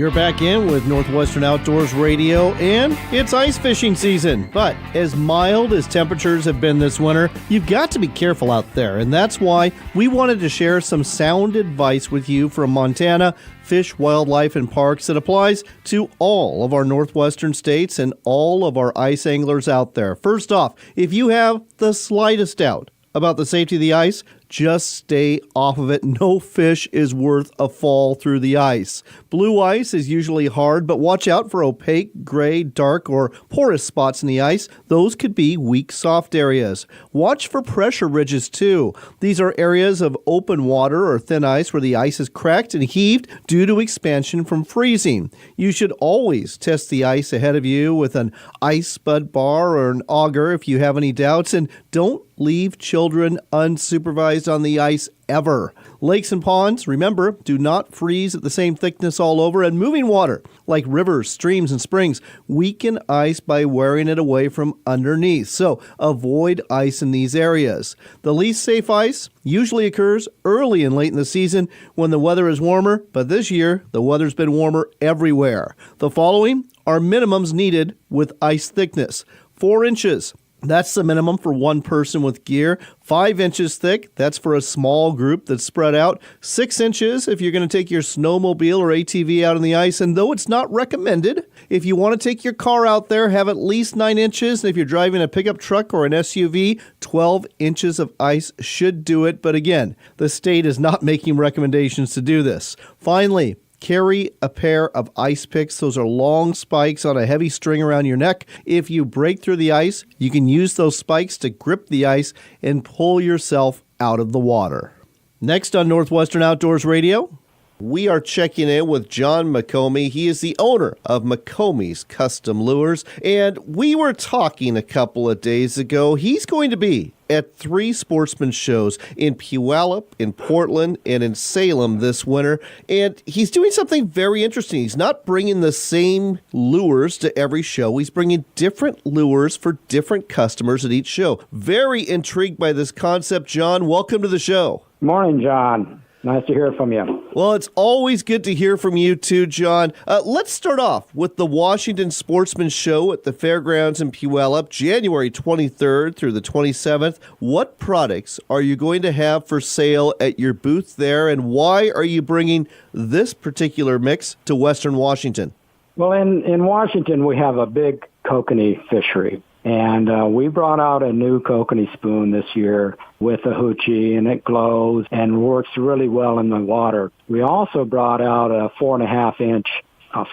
You're back in with Northwestern Outdoors Radio, and it's ice fishing season. But as mild as temperatures have been this winter, you've got to be careful out there. And that's why we wanted to share some sound advice with you from Montana Fish, Wildlife, and Parks that applies to all of our Northwestern states and all of our ice anglers out there. First off, if you have the slightest doubt about the safety of the ice, just stay off of it. No fish is worth a fall through the ice. Blue ice is usually hard, but watch out for opaque, gray, dark, or porous spots in the ice. Those could be weak, soft areas. Watch for pressure ridges, too. These are areas of open water or thin ice where the ice is cracked and heaved due to expansion from freezing. You should always test the ice ahead of you with an ice spud bar or an auger if you have any doubts, and don't leave children unsupervised on the ice ever. Lakes and ponds, remember, do not freeze at the same thickness all over, and moving water, like rivers, streams, and springs, weaken ice by wearing it away from underneath. So avoid ice in these areas. The least safe ice usually occurs early and late in the season when the weather is warmer, but this year the weather's been warmer everywhere. The following are minimums needed with ice thickness. 4 inches. That's the minimum for one person with gear. 5 inches thick, that's for a small group that's spread out. 6 inches if you're going to take your snowmobile or ATV out on the ice. And though it's not recommended, if you want to take your car out there, have at least 9 inches. And if you're driving a pickup truck or an SUV, 12 inches of ice should do it. But again, the state is not making recommendations to do this. Finally, carry a pair of ice picks. Those are long spikes on a heavy string around your neck. If you break through the ice, you can use those spikes to grip the ice and pull yourself out of the water. Next on Northwestern Outdoors Radio, we are checking in with John McOmie. He is the owner of McOmie's Custom Lures, and we were talking a couple of days ago. He's going to be at 3 Sportsmen Shows in Puyallup, in Portland, and in Salem this winter, and he's doing something very interesting. He's not bringing the same lures to every show. He's bringing different lures for different customers at each show. Very intrigued by this concept. John, welcome to the show. Morning, John. Nice to hear from you. Well, it's always good to hear from you too, John. Let's start off with the Washington Sportsman Show at the Fairgrounds in Puyallup, January 23rd through the 27th. What products are you going to have for sale at your booth there, and why are you bringing this particular mix to Western Washington? Well, in Washington, we have a big kokanee fishery. And we brought out a new kokanee spoon this year with a hoochie, and it glows and works really well in the water. We also brought out a 4.5-inch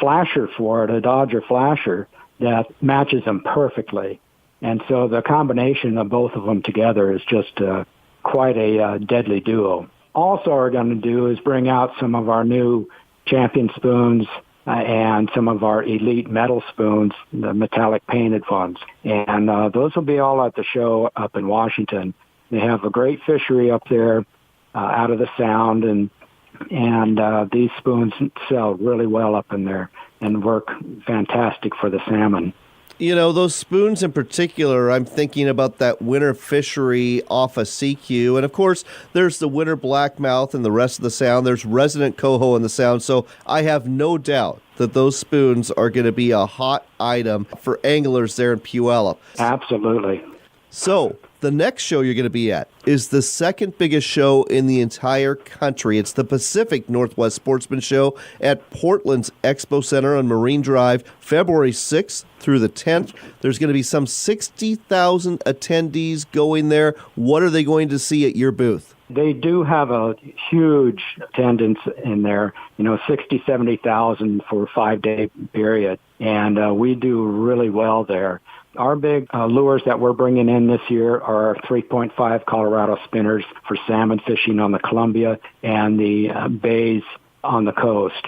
flasher for it, a Dodger flasher, that matches them perfectly. And so the combination of both of them together is just quite a deadly duo. Also, what we're going to do is bring out some of our new champion spoons and some of our elite metal spoons, the metallic painted ones. And those will be all at the show up in Washington. They have a great fishery up there out of the Sound, and these spoons sell really well up in there and work fantastic for the salmon. You know, those spoons in particular, I'm thinking about that winter fishery off of CQ. And, of course, there's the winter blackmouth and the rest of the Sound. There's resident coho in the Sound. So I have no doubt that those spoons are going to be a hot item for anglers there in Puyallup. Absolutely. So the next show you're going to be at is the second biggest show in the entire country. It's the Pacific Northwest Sportsman Show at Portland's Expo Center on Marine Drive, February 6th through the 10th. There's going to be some 60,000 attendees going there. What are they going to see at your booth? They do have a huge attendance in there, 60, 70,000 for a 5-day period. And we do really well there. Our big lures that we're bringing in this year are 3.5 Colorado spinners for salmon fishing on the Columbia and the bays on the coast.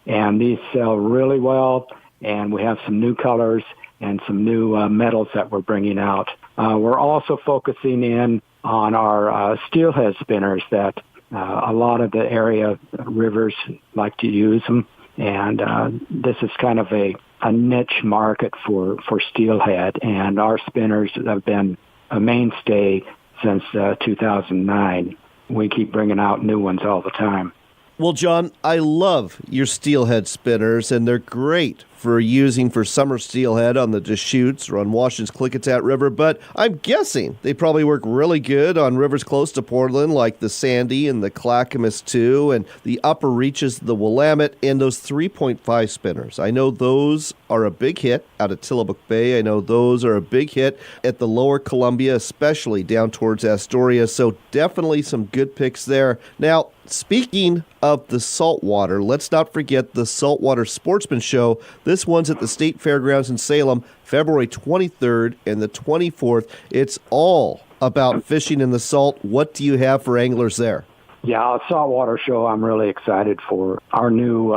And these sell really well, and we have some new colors and some new metals that we're bringing out. We're also focusing in on our steelhead spinners that a lot of the area rivers like to use them. And this is kind of a niche market for steelhead, and our spinners have been a mainstay since 2009. We keep bringing out new ones all the time. Well, John, I love your steelhead spinners, and they're great for using for summer steelhead on the Deschutes or on Washington's Klickitat River, but I'm guessing they probably work really good on rivers close to Portland like the Sandy and the Clackamas too, and the upper reaches of the Willamette, and those 3.5 spinners. I know those are a big hit out of Tillamook Bay. I know those are a big hit at the lower Columbia, especially down towards Astoria, so definitely some good picks there. Now, speaking of the saltwater, let's not forget the Saltwater Sportsman Show. This one's at the State Fairgrounds in Salem, February 23rd and the 24th. It's all about fishing in the salt. What do you have for anglers there? Yeah, saltwater show I'm really excited for. Our new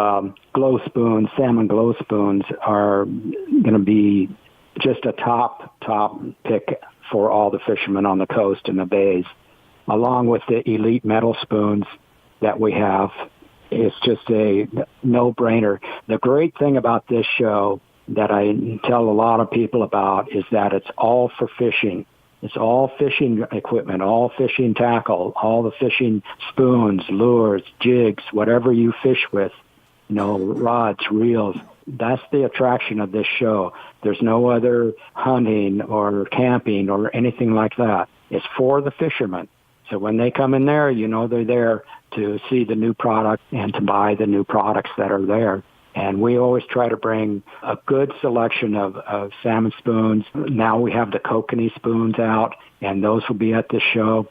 glow spoons, salmon glow spoons, are going to be just a top pick for all the fishermen on the coast and the bays, along with the elite metal spoons that we have. It's just a no-brainer. The great thing about this show that I tell a lot of people about is that it's all for fishing. It's all fishing equipment, all fishing tackle, all the fishing spoons, lures, jigs, whatever you fish with, rods, reels. That's the attraction of this show. There's no other hunting or camping or anything like that. It's for the fishermen. So when they come in there, they're there to see the new product and to buy the new products that are there. And we always try to bring a good selection of salmon spoons. Now we have the kokanee spoons out, and those will be at this show.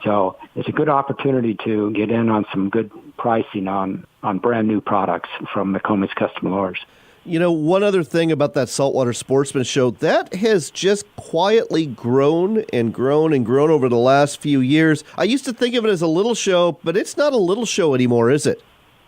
So it's a good opportunity to get in on some good pricing on brand new products from McOmie's Custom Lures. One other thing about that Saltwater Sportsman Show, that has just quietly grown and grown and grown over the last few years. I used to think of it as a little show, but it's not a little show anymore, is it?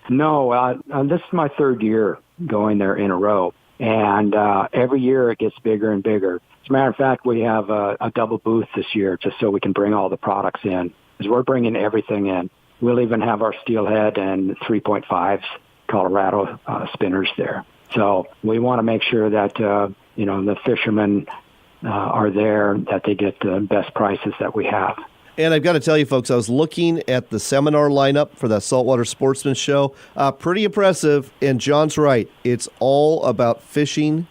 No, this is my third year going there in a row, and every year it gets bigger and bigger. As a matter of fact, we have a double booth this year just so we can bring all the products in, because we're bringing everything in. We'll even have our steelhead and 3.5s Colorado spinners there. So we want to make sure that, the fishermen are there, that they get the best prices that we have. And I've got to tell you, folks, I was looking at the seminar lineup for that Saltwater Sportsman Show. Pretty impressive. And John's right. It's all about fishing.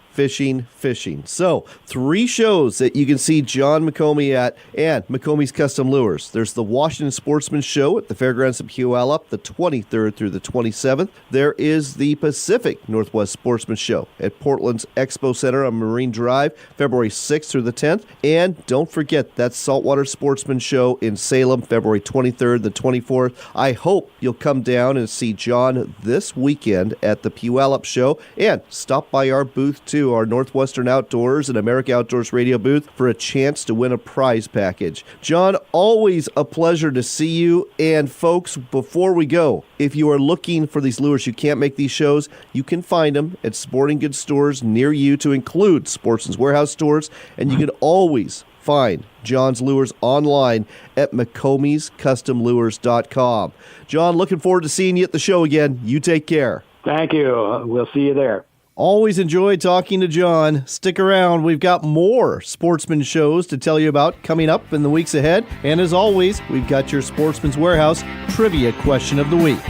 So 3 shows that you can see John McOmie at and McOmie's Custom Lures. There's the Washington Sportsman Show at the Fairgrounds of Puyallup, the 23rd through the 27th. There is the Pacific Northwest Sportsman Show at Portland's Expo Center on Marine Drive, February 6th through the 10th. And don't forget that Saltwater Sportsman Show in Salem, February 23rd, the 24th. I hope you'll come down and see John this weekend at the Puyallup Show and stop by our booth too, our Northwestern Outdoors and America Outdoors Radio booth, for a chance to win a prize package. John, always a pleasure to see you. And folks, before we go, if you are looking for these lures, you can't make these shows, you can find them at sporting goods stores near you, to include Sportsman's Warehouse stores, and you can always find John's lures online at McOmie'sCustomLures.com. John, looking forward to seeing you at the show again. You take care. Thank you. We'll see you there. Always enjoy talking to John. Stick around. We've got more Sportsman Shows to tell you about coming up in the weeks ahead. And as always, we've got your Sportsman's Warehouse Trivia Question of the Week.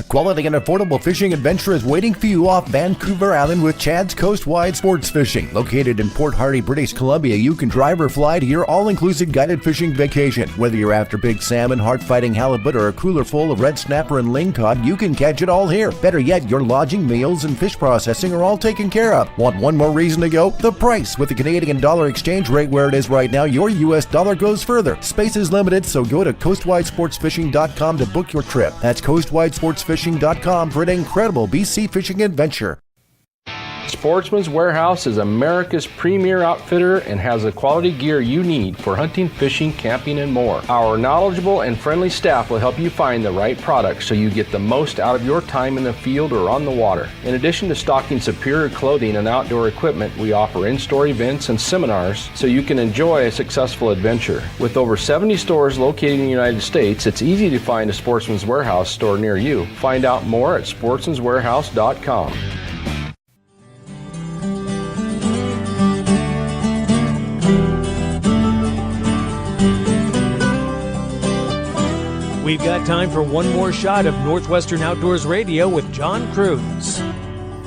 Quality and affordable fishing adventure is waiting for you off Vancouver Island with Chad's Coastwide Sports Fishing. Located in Port Hardy, British Columbia, you can drive or fly to your all-inclusive guided fishing vacation. Whether you're after big salmon, heart-fighting halibut, or a cooler full of red snapper and lingcod, you can catch it all here. Better yet, your lodging, meals, and fish processing are all taken care of. Want one more reason to go? The price. With the Canadian dollar exchange rate where it is right now, your U.S. dollar goes further. Space is limited, so go to coastwidesportsfishing.com to book your trip. That's coastwidesportsfishing.com for an incredible BC fishing adventure. Sportsman's Warehouse is America's premier outfitter and has the quality gear you need for hunting, fishing, camping, and more. Our knowledgeable and friendly staff will help you find the right products so you get the most out of your time in the field or on the water. In addition to stocking superior clothing and outdoor equipment, we offer in-store events and seminars so you can enjoy a successful adventure. With over 70 stores located in the United States, it's easy to find a Sportsman's Warehouse store near you. Find out more at sportsmanswarehouse.com. got time for one more shot of Northwestern Outdoors Radio with John Cruz.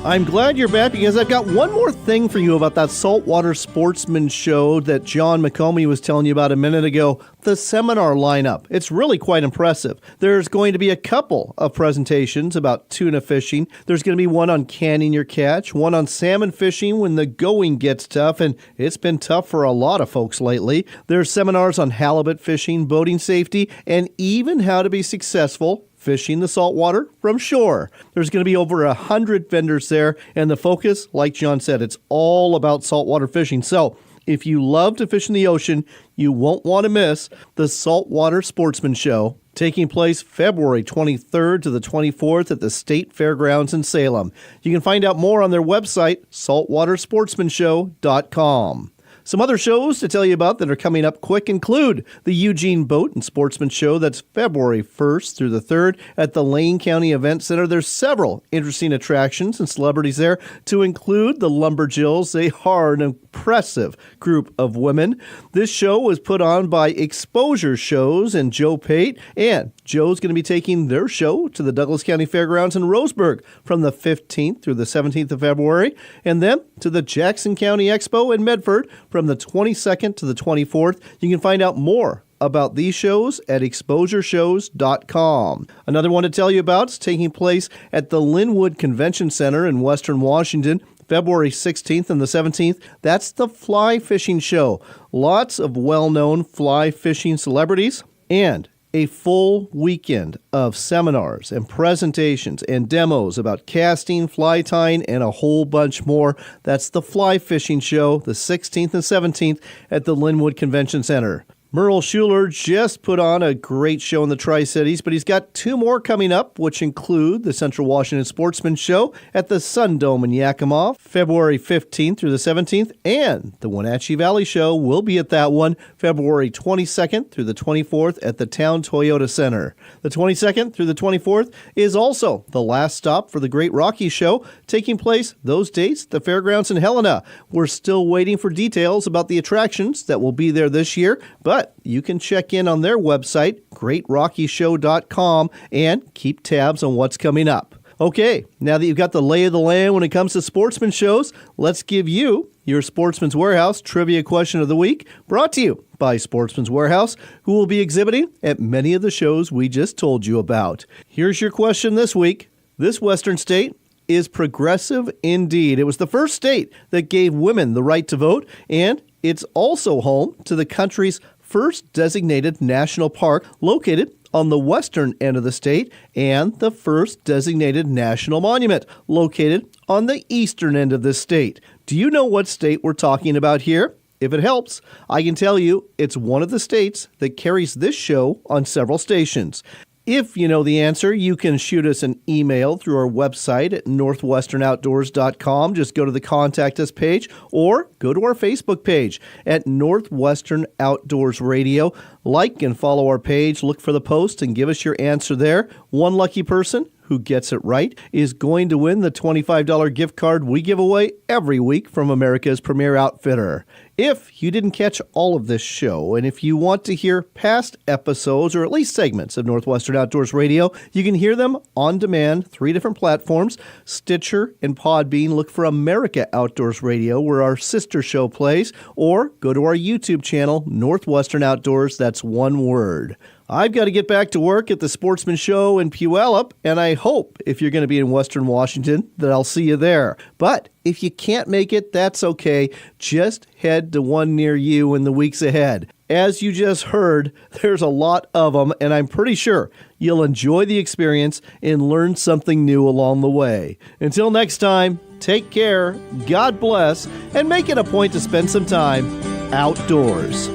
I'm glad you're back because I've got one more thing for you about that Saltwater Sportsman Show that John McOmie was telling you about a minute ago. The seminar lineup. It's really quite impressive. There's going to be a couple of presentations about tuna fishing. There's going to be one on canning your catch, one on salmon fishing when the going gets tough, and it's been tough for a lot of folks lately. There's seminars on halibut fishing, boating safety, and even how to be successful fishing the saltwater from shore. There's going to be over 100 vendors there, and the focus, like John said, it's all about saltwater fishing. So if you love to fish in the ocean, you won't want to miss the Saltwater Sportsman Show, taking place February 23rd to the 24th at the State Fairgrounds in Salem. You can find out more on their website, saltwatersportsmanshow.com. Some other shows to tell you about that are coming up quick include the Eugene Boat and Sportsman Show. That's February 1st through the 3rd at the Lane County Event Center. There's several interesting attractions and celebrities there, to include the Lumberjills. They are an impressive group of women. This show was put on by Exposure Shows and Joe Pate, and Joe's going to be taking their show to the Douglas County Fairgrounds in Roseburg from the 15th through the 17th of February, and then to the Jackson County Expo in Medford from the 22nd to the 24th. You can find out more about these shows at exposureshows.com. Another one to tell you about is taking place at the Linwood Convention Center in Western Washington, February 16th and the 17th. That's the Fly Fishing Show. Lots of well-known fly fishing celebrities and a full weekend of seminars and presentations and demos about casting, fly tying, and a whole bunch more. That's the Fly Fishing Show, the 16th and 17th at the Linwood Convention Center. Merle Schuler just put on a great show in the Tri-Cities, but he's got two more coming up, which include the Central Washington Sportsman Show at the Sun Dome in Yakima, February 15th through the 17th, and the Wenatchee Valley Show will be at that one, February 22nd through the 24th at the Town Toyota Center. The 22nd through the 24th is also the last stop for the Great Rocky Show, taking place those dates at the Fairgrounds in Helena. We're still waiting for details about the attractions that will be there this year, but you can check in on their website, greatrockyshow.com, and keep tabs on what's coming up. Okay, now that you've got the lay of the land when it comes to sportsman shows, let's give you your Sportsman's Warehouse Trivia Question of the Week, brought to you by Sportsman's Warehouse, who will be exhibiting at many of the shows we just told you about. Here's your question this week. This Western state is progressive indeed. It was the first state that gave women the right to vote, and it's also home to the country's first designated national park located on the western end of the state, and the first designated national monument located on the eastern end of the state. Do you know what state we're talking about here? If it helps, I can tell you it's one of the states that carries this show on several stations. If you know the answer, you can shoot us an email through our website at northwesternoutdoors.com. Just go to the Contact Us page or go to our Facebook page at Northwestern Outdoors Radio. Like and follow our page, look for the post, and give us your answer there. One lucky person who gets it right is going to win the $25 gift card we give away every week from America's premier outfitter. If you didn't catch all of this show, and if you want to hear past episodes or at least segments of Northwestern Outdoors Radio, you can hear them on demand, 3 different platforms, Stitcher and Podbean. Look for America Outdoors Radio, where our sister show plays, or go to our YouTube channel, Northwestern Outdoors. That's one word. I've got to get back to work at the Sportsman Show in Puyallup, and I hope if you're going to be in Western Washington that I'll see you there. But if you can't make it, that's okay. Just head to one near you in the weeks ahead. As you just heard, there's a lot of them, and I'm pretty sure you'll enjoy the experience and learn something new along the way. Until next time, take care, God bless, and make it a point to spend some time outdoors.